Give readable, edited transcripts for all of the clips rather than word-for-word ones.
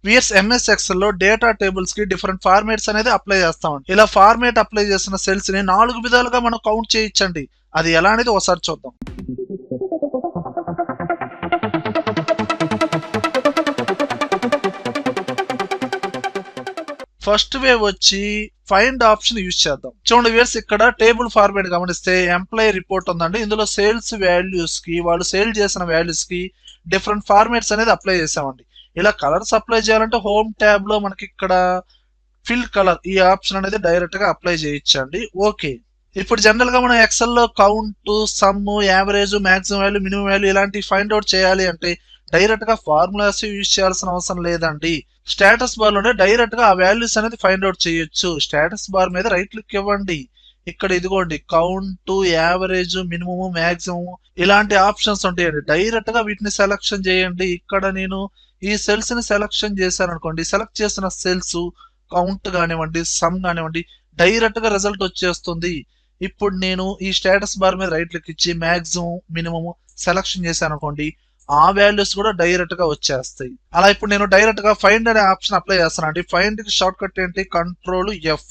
VS MS Excel లో data tables కి different formats అనేది అప్లై చేస్తామండి. ఇలా ఫార్మాట్ అప్లై చేసిన సెల్స్ ని 4 విధాలుగా మనం కౌంట్ చేయొచ్చండి. అది ఎలా అనేది ఒకసారి చూద్దాం. ఫస్ట్ వే వచ్చి ఫైండ్ ఆప్షన్ యూజ్ చేద్దాం. చూడండి వ్యూయర్స్, ఇక్కడ టేబుల్ ఫార్మాట్ గమనిస్తే ఎంప్లాయీ రిపోర్ట్ ఉందండి. ఇందులో సేల్స్ వాల్యూస్ కి, వాళ్ళు సేల్ చేసిన వాల్యూస్ కి డిఫరెంట్ ఫార్మాట్స్ అనేది అప్లై చేసామండి. ఇలా కలర్స్ అప్లై చేయాలంటే హోమ్ ట్యాబ్ లో మనకి ఇక్కడ ఫిల్ కలర్ ఈ ఆప్షన్ అనేది డైరెక్ట్ గా అప్లై చేయొచ్చండి. ఓకే, ఇప్పుడు జనరల్ గా మనం ఎక్సెల్ లో count, some, average, maximum value, minimum value ఇలాంటి ఫైండ్ అవుట్ చేయాలి అంటే డైరెక్ట్ గా ఫార్ములాస్ యూజ్ చేయాల్సిన అవసరం లేదండి. స్టేటస్ బార్ లోనే డైరెక్ట్ గా ఆ వాల్యూస్ అనేది ఫైండ్ అవుట్ చేయొచ్చు. స్టేటస్ బార్ మీద రైట్ క్లిక్ ఇవ్వండి. ఇక్కడ ఇదిగోండి కౌంట్, యావరేజ్, మినిమం, మాక్సిమం ఇలాంటి ఆప్షన్స్ ఉంటాయండి. డైరెక్ట్ గా వీటిని సెలక్షన్ చేయండి. ఇక్కడ నేను ఈ సెల్స్ ని సెలక్షన్ చేశాను అనుకోండి, సెలెక్ట్ చేసిన సెల్స్ కౌంట్ కానివ్వండి, సమ్ కానివ్వండి, డైరెక్ట్ గా రిజల్ట్ వచ్చేస్తుంది. ఇప్పుడు నేను ఈ స్టేటస్ బార్ మీద రైట్ క్లిక్ ఇచ్చి మాక్సిమం, మినిమం సెలక్షన్ చేశాను అనుకోండి, ఆ వాల్యూస్ కూడా డైరెక్ట్ గా వచ్చేస్తాయి. అలా ఇప్పుడు నేను డైరెక్ట్ గా ఫైండ్ అనే ఆప్షన్ అప్లై చేస్తాను అండి. ఫైండ్ కి షార్ట్ కట్ ఏంటి, కంట్రోల్ ఎఫ్.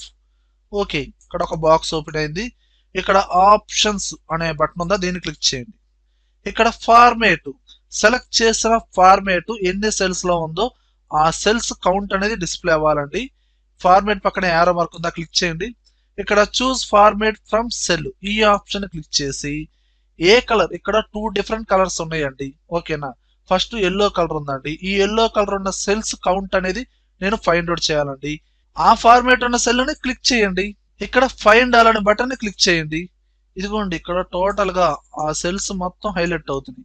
ఓకే, ఇక్కడ ఒక బాక్స్ ఓపెన్ అయింది. ఇక్కడ ఆప్షన్స్ అనే బటన్ ఉందా, దీన్ని క్లిక్ చేయండి. ఇక్కడ ఫార్మేట్ సెలెక్ట్ చేసిన ఫార్మేట్ ఎన్ని సెల్స్ లో ఉందో ఆ సెల్స్ కౌంట్ అనేది డిస్ప్లే అవ్వాలండి. ఫార్మేట్ పక్కన యారో మార్క్ ఉందా, క్లిక్ చేయండి. ఇక్కడ చూస్ ఫార్మేట్ ఫ్రమ్ సెల్ ఈ ఆప్షన్ క్లిక్ చేసి ఏ కలర్, ఇక్కడ 2 డిఫరెంట్ కలర్స్ ఉన్నాయండి. ఓకేనా, ఫస్ట్ ఎల్లో కలర్ ఉందండి. ఈ ఎల్లో కలర్ ఉన్న సెల్స్ కౌంట్ అనేది నేను ఫైండ్ అవుట్ చేయాలండి. ఆ ఫార్మేట్ ఉన్న సెల్ ని క్లిక్ చేయండి. ఇక్కడ ఫైండ్ ఆల్ అనే బటన్ ని క్లిక్ చేయండి. ఇదిగోండి ఇక్కడ టోటల్ గా ఆ సెల్స్ మొత్తం హైలైట్ అవుతుంది.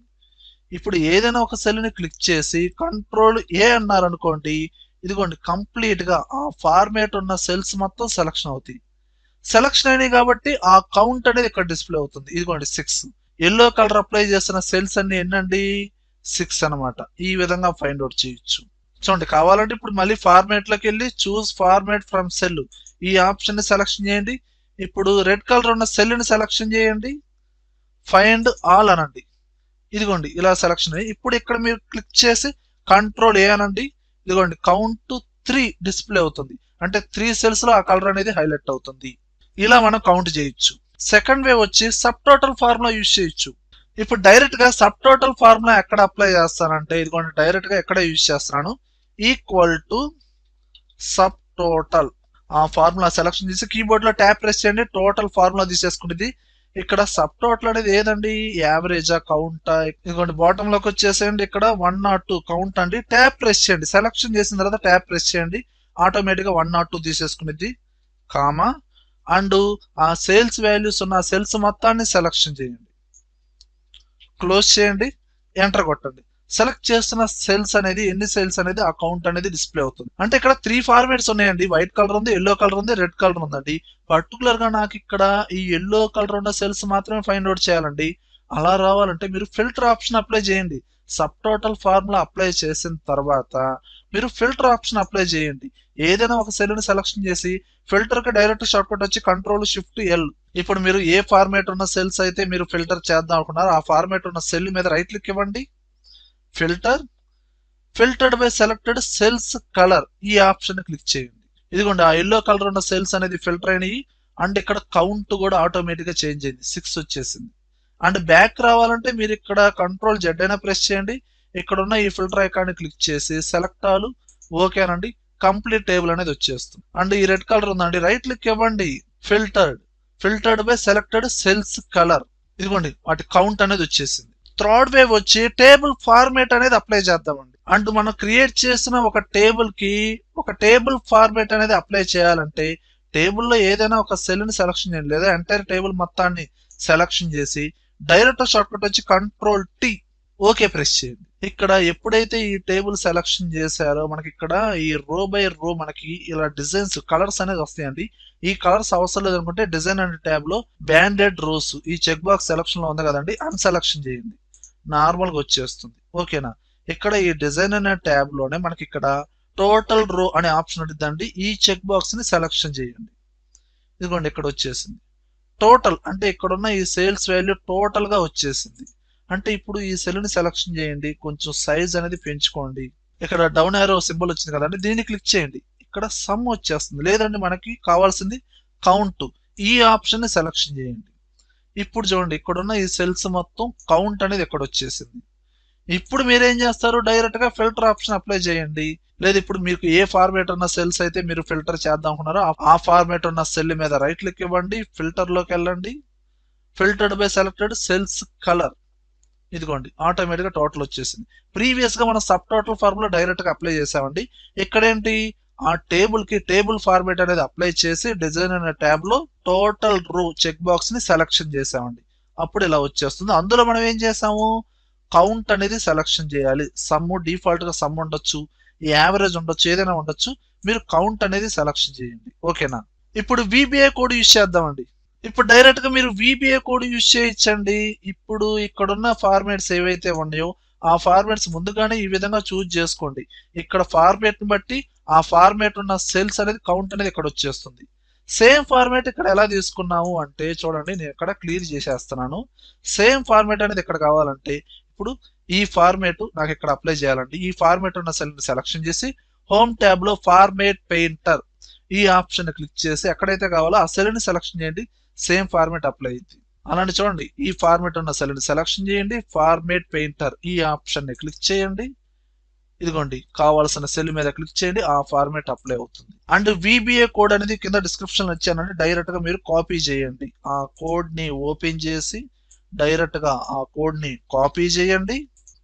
ఇప్పుడు ఏదైనా ఒక సెల్ ని క్లిక్ చేసి కంట్రోల్ ఏ అన్నారు అనుకోండి, ఇదిగోండి కంప్లీట్ గా ఆ ఫార్మేట్ ఉన్న సెల్స్ మొత్తం సెలక్షన్ అవుతాయి. సెలక్షన్ అయినాయి కాబట్టి ఆ కౌంట్ అనేది ఇక్కడ డిస్ప్లే అవుతుంది. ఇదిగోండి 6. ఎల్లో కలర్ అప్లై చేసిన సెల్స్ అన్ని ఎన్నండి, 6 అనమాట. ఈ విధంగా ఫైండ్ అవుట్ చేయొచ్చు. చూడండి, కావాలంటే ఇప్పుడు మళ్ళీ ఫార్మేట్ లోకి వెళ్ళి చూస్ ఫార్మేట్ ఫ్రమ్ సెల్ ఈ ఆప్షన్ ని సెలక్షన్ చేయండి. ఇప్పుడు రెడ్ కలర్ ఉన్న సెల్ ని సెలక్షన్ చేయండి, ఫైండ్ ఆల్ అనండి. ఇదిగోండి ఇలా సెలక్షన్ అయ్యి ఇప్పుడు ఇక్కడ మీరు క్లిక్ చేసి కంట్రోల్ ఏ అనండి. ఇదిగోండి కౌంట్ 3 డిస్ప్లే అవుతుంది. అంటే 3 సెల్స్ లో ఆ కలర్ అనేది హైలైట్ అవుతుంది. ఇలా మనం కౌంట్ చేయొచ్చు. సెకండ్ వే వచ్చి సబ్ టోటల్ ఫార్ములా యూజ్ చేయొచ్చు. ఇప్పుడు డైరెక్ట్ గా సబ్ టోటల్ ఫార్ములా ఎక్కడ అప్లై చేస్తానంటే ఇదిగోండి డైరెక్ట్ గా ఎక్కడ యూజ్ చేస్తున్నాను, ఈక్వల్ టు సబ్ టోటల్. ఆ ఫార్ములా సెలక్షన్ చేసి కీబోర్డ్ లో ట్యాప్ ప్రెస్ చేయండి, టోటల్ ఫార్ములా తీసేసుకుంటుంది. ఇక్కడ సబ్ టోటల్ అనేది ఏదండి, యావరేజా, కౌంటా. ఇదిగోండి బాటమ్ లోకి వచ్చేసేయండి, ఇక్కడ 102 కౌంట్ అండి. ట్యాప్ ప్రెస్ చేయండి, సెలక్షన్ చేసిన తర్వాత ట్యాప్ ప్రెస్ చేయండి, ఆటోమేటిక్ గా 102 తీసేసుకునేది. కామా అండ్ ఆ సేల్స్ వాల్యూస్ ఉన్న సెల్స్ మొత్తాన్ని సెలక్షన్ చేయండి, క్లోజ్ చేయండి, ఎంటర్ కొట్టండి. సెలెక్ట్ చేస్తున్న సెల్స్ అనేది ఎన్ని సెల్స్ అనేది ఆ కౌంట్ అనేది డిస్ప్లే అవుతుంది. అంటే ఇక్కడ 3 ఫార్మాట్స్ ఉన్నాయండి. వైట్ కలర్ ఉంది, ఎల్లో కలర్ ఉంది, రెడ్ కలర్ ఉందండి. పర్టికులర్ గా నాకు ఇక్కడ ఈ ఎల్లో కలర్ ఉన్న సెల్స్ మాత్రమే ఫైండ్ అవుట్ చేయాలండి. అలా రావాలంటే మీరు ఫిల్టర్ ఆప్షన్ అప్లై చేయండి. సబ్ టోటల్ ఫార్ములా అప్లై చేసిన తర్వాత మీరు ఫిల్టర్ ఆప్షన్ అప్లై చేయండి. ఏదైనా ఒక సెల్ ని సెలక్షన్ చేసి ఫిల్టర్ కి డైరెక్ట్ షార్ట్ కట్ వచ్చి కంట్రోల్ షిఫ్ట్ ఎల్. ఇప్పుడు మీరు ఏ ఫార్మాట్ ఉన్న సెల్స్ అయితే మీరు ఫిల్టర్ చేద్దాం అనుకున్నారో ఆ ఫార్మాట్ ఉన్న సెల్ మీద రైట్ క్లిక్ ఇవ్వండి, filter, filtered by selected cells colour ఈ ఆప్షన్ క్లిక్ చేయండి. ఇదిగోండి ఆ ఎల్లో కలర్ ఉన్న సెల్స్ అనేది ఫిల్టర్ అయినాయి. అండ్ ఇక్కడ కౌంట్ కూడా ఆటోమేటిక్ గా చేంజ్ అయింది, 6 వచ్చేసింది. అండ్ బ్యాక్ రావాలంటే మీరు ఇక్కడ కంట్రోల్ జెడ్ అయినా ప్రెస్ చేయండి. ఇక్కడ ఉన్న ఈ ఫిల్టర్ ఐకాన్ క్లిక్ చేసి సెలెక్ట్ ఆల్, ఓకేనండి, కంప్లీట్ టేబుల్ అనేది వచ్చేస్తుంది. అండ్ ఈ రెడ్ కలర్ ఉందండి, రైట్ క్లిక్ ఇవ్వండి, filtered, filtered by selected cells colour. ఇదిగోండి వాటి కౌంట్ అనేది వచ్చేసింది. థర్డ్ వేవ్ వచ్చి టేబుల్ ఫార్మేట్ అనేది అప్లై చేద్దామండి. అండ్ మనం క్రియేట్ చేసిన ఒక టేబుల్ కి ఒక టేబుల్ ఫార్మేట్ అనేది అప్లై చేయాలంటే టేబుల్లో ఏదైనా ఒక సెల్ ని సెలక్షన్ చేయండి, లేదా ఎంటైర్ టేబుల్ మొత్తాన్ని సెలక్షన్ చేసి డైరెక్ట్ షార్ట్ కట్ వచ్చి కంట్రోల్ టీ, ఓకే ప్రెస్ చేయండి. ఇక్కడ ఎప్పుడైతే ఈ టేబుల్ సెలక్షన్ చేశారో మనకి ఇక్కడ ఈ రో బై రో మనకి ఇలా డిజైన్స్ కలర్స్ అనేది వస్తాయండి. ఈ కలర్స్ అవసరం లేదనుకుంటే డిజైన్ అండ్ ట్యాబ్ లో బ్యాండెడ్ రోస్ ఈ చెక్ బాక్స్ సెలక్షన్ లో ఉంది కదండి, అన్సెలక్షన్ చేయండి, నార్మల్ గా వచ్చేస్తుంది. ఓకేనా, ఇక్కడ ఈ డిజైన్ అనే ట్యాబ్ లోనే మనకి ఇక్కడ టోటల్ రో అనే ఆప్షన్ ఉంటుందండి. ఈ చెక్ బాక్స్ ని సెలక్షన్ చేయండి. ఇదిగోండి ఇక్కడ వచ్చేసింది టోటల్, అంటే ఇక్కడ ఉన్న ఈ సేల్స్ వాల్యూ టోటల్ గా వచ్చేసింది. అంటే ఇప్పుడు ఈ సెల్ ని సెలక్షన్ చేయండి, కొంచెం సైజ్ అనేది పెంచుకోండి. ఇక్కడ డౌన్ యారో సింబల్ వచ్చింది కదండి, దీన్ని క్లిక్ చేయండి. ఇక్కడ సమ్ వచ్చేస్తుంది. లేదండి మనకి కావాల్సింది కౌంట్. ఈ ఆప్షన్ ని సెలెక్షన్ చేయండి. ఇప్పుడు చూడండి ఇక్కడున్న ఈ సెల్స్ మొత్తం కౌంట్ అనేది ఇక్కడ వచ్చేసింది. ఇప్పుడు మీరేం చేస్తారు, డైరెక్ట్ గా ఫిల్టర్ ఆప్షన్ అప్లై చేయండి. లేదు ఇప్పుడు మీకు ఏ ఫార్మేట్ ఉన్న సెల్స్ అయితే మీరు ఫిల్టర్ చేద్దాం అనుకున్నారో ఆ ఫార్మేట్ ఉన్న సెల్ మీద రైట్ క్లిక్ ఇవ్వండి, ఫిల్టర్ లోకి వెళ్ళండి, filtered by selected cells colour. ఇదిగోండి ఆటోమేటిక్ గా టోటల్ వచ్చేసింది. ప్రీవియస్ గా మనం సబ్ టోటల్ ఫార్ములా డైరెక్ట్ గా అప్లై చేసామండి. ఇక్కడేంటి, ఆ టేబుల్ కి టేబుల్ ఫార్మేట్ అనేది అప్లై చేసి డిజైన్ అనే ట్యాబ్ లో టోటల్ రో చెక్ బాక్స్ ని సెలెక్షన్ చేసామండి. అప్పుడు ఇలా వచ్చేస్తుంది. అందులో మనం ఏం చేసాము, కౌంట్ అనేది సెలెక్షన్ చేయాలి. సమ్ డిఫాల్ట్ గా సమ్ ఉండొచ్చు, యావరేజ్ ఉండొచ్చు, ఏదైనా ఉండొచ్చు. మీరు కౌంట్ అనేది సెలెక్షన్ చేయండి. ఓకేనా. ఇప్పుడు VBA కోడ్ యూజ్ చేద్దామండి. ఇప్పుడు డైరెక్ట్ గా మీరు VBA కోడ్ యూజ్ చేయించండి. ఇప్పుడు ఇక్కడున్న ఫార్మాట్స్ ఏవైతే ఉన్నాయో ఆ ఫార్మాట్స్ ముందుగానే ఈ విధంగా చూజ్ చేసుకోండి. ఇక్కడ ఫార్మాట్ ని బట్టి ఆ ఫార్మాట్ ఉన్న సెల్స్ అనేది కౌంట్ అనేది ఇక్కడ వచ్చేస్తుంది. సేమ్ ఫార్మాట్ ఇక్కడ ఎలా తీసుకున్నాము అంటే చూడండి, నేను ఇక్కడ క్లియర్ చేసేస్తున్నాను. సేమ్ ఫార్మాట్ అనేది ఇక్కడ కావాలంటే ఇప్పుడు ఈ ఫార్మాట్ నాకు ఇక్కడ అప్లై చేయాలండి. ఈ ఫార్మాట్ ఉన్న సెల్ ని సెలెక్షన్ చేసి హోమ్ ట్యాబ్ లో ఫార్మాట్ పెయింటర్ ఈ ఆప్షన్ ని క్లిక్ చేసి ఎక్కడైతే కావాలో ఆ సెల్ ని సెలెక్షన్ చేయండి. సేమ్ ఫార్మాట్ అప్లై అయింది. అలాంటి చూడండి ఈ ఫార్మాట్ ఉన్న సెల్ ని సెలెక్షన్ చేయండి, ఫార్మాట్ పెయింటర్ ఈ ఆప్షన్ ని క్లిక్ చేయండి. ఇదిగోండి కావాల్సిన సెల్ మీద క్లిక్ చేయండి, ఆ ఫార్మాట్ అప్లై అవుతుంది. అండ్ VBA కోడ్ అనేది కింద డిస్క్రిప్షన్ లో ఇచ్చానండి, డైరెక్ట్ గా మీరు కాపీ చేయండి. ఆ కోడ్ ని ఓపెన్ చేసి డైరెక్ట్ గా ఆ కోడ్ ని కాపీ చేయండి.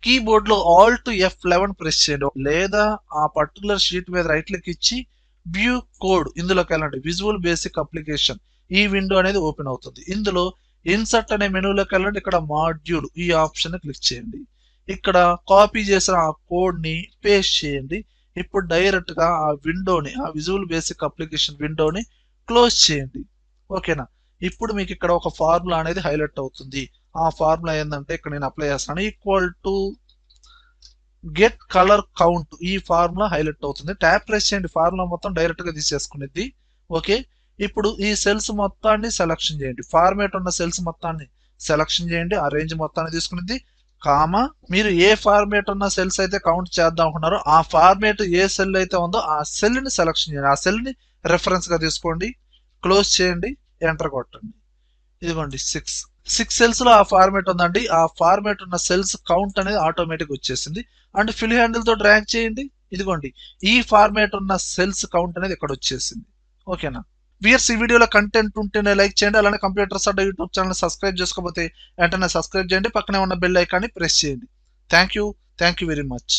కీబోర్డ్ లో Alt F11 ప్రెస్ చేయండి, లేదా ఆ పర్టికులర్ షీట్ మీద రైట్ క్లిక్ ఇచ్చి వ్యూ కోడ్ ఇందులోకి వెళ్ళండి. విజువల్ బేసిక్ అప్లికేషన్ ఈ విండో అనేది ఓపెన్ అవుతుంది. ఇందులో ఇన్సర్ట్ అనే మెనూలోకి వెళ్ళండి. ఇక్కడ మాడ్యూల్ ఈ ఆప్షన్ ని క్లిక్ చేయండి. ఇక్కడ కాపీ చేసిన ఆ కోడ్ ని పేస్ట్ చేయండి. ఇప్పుడు డైరెక్ట్ గా ఆ విండోని, ఆ విజువల్ బేసిక్ అప్లికేషన్ విండోని క్లోజ్ చేయండి. ఓకేనా. ఇప్పుడు మీకు ఇక్కడ ఒక ఫార్ములా అనేది హైలైట్ అవుతుంది. ఆ ఫార్ములా ఏంటంటే ఇక్కడ నేను అప్లై చేస్తాను, equal to get colour count. ఈ ఫార్ములా హైలైట్ అవుతుంది. ట్యాప్ ప్రెస్ చేయండి, ఫార్ములా మొత్తం డైరెక్ట్ గా తీసేసుకునేది. ఓకే. ఇప్పుడు ఈ సెల్స్ మొత్తాన్ని సెలెక్షన్ చేయండి, ఫార్మేట్ ఉన్న సెల్స్ మొత్తాన్ని సెలెక్షన్ చేయండి, ఆ రేంజ్ మొత్తాన్ని తీసుకునేది కామా మీరు ఏ ఫార్మేట్ ఉన్న సెల్స్ అయితే కౌంట్ చేద్దాం అనుకున్నారో ఆ ఫార్మేట్ ఏ సెల్ అయితే ఉందో ఆ సెల్ ని సెలెక్షన్ చేయండి, ఆ సెల్ ని రెఫరెన్స్ గా తీసుకోండి, క్లోజ్ చేయండి, ఎంటర్ కొట్టండి. ఇదిగోండి సిక్స్ సెల్స్ లో ఆ ఫార్మేట్ ఉందండి. ఆ ఫార్మేట్ ఉన్న సెల్స్ కౌంట్ అనేది ఆటోమేటిక్ వచ్చేసింది. అండ్ ఫిల్ హ్యాండిల్ తో డ్రాగ్ చేయండి. ఇదిగోండి ఈ ఫార్మేట్ ఉన్న సెల్స్ కౌంట్ అనేది ఇక్కడ వచ్చేసింది. ఓకేనా. వ్యూయర్స్ ఈ వీడియోలో కంటెంట్ ఉంటేనే లైక్ చేయండి. అలానే కంప్యూటర్స్ అడ్డా యూట్యూబ్ ఛానల్ సబ్స్క్రైబ్ చేసుకోకపోతే వెంటనే సబ్స్క్రైబ్ చేయండి, పక్కనే ఉన్న బెల్ ఐకాన్ని ప్రెస్ చేయండి. Thank you very much.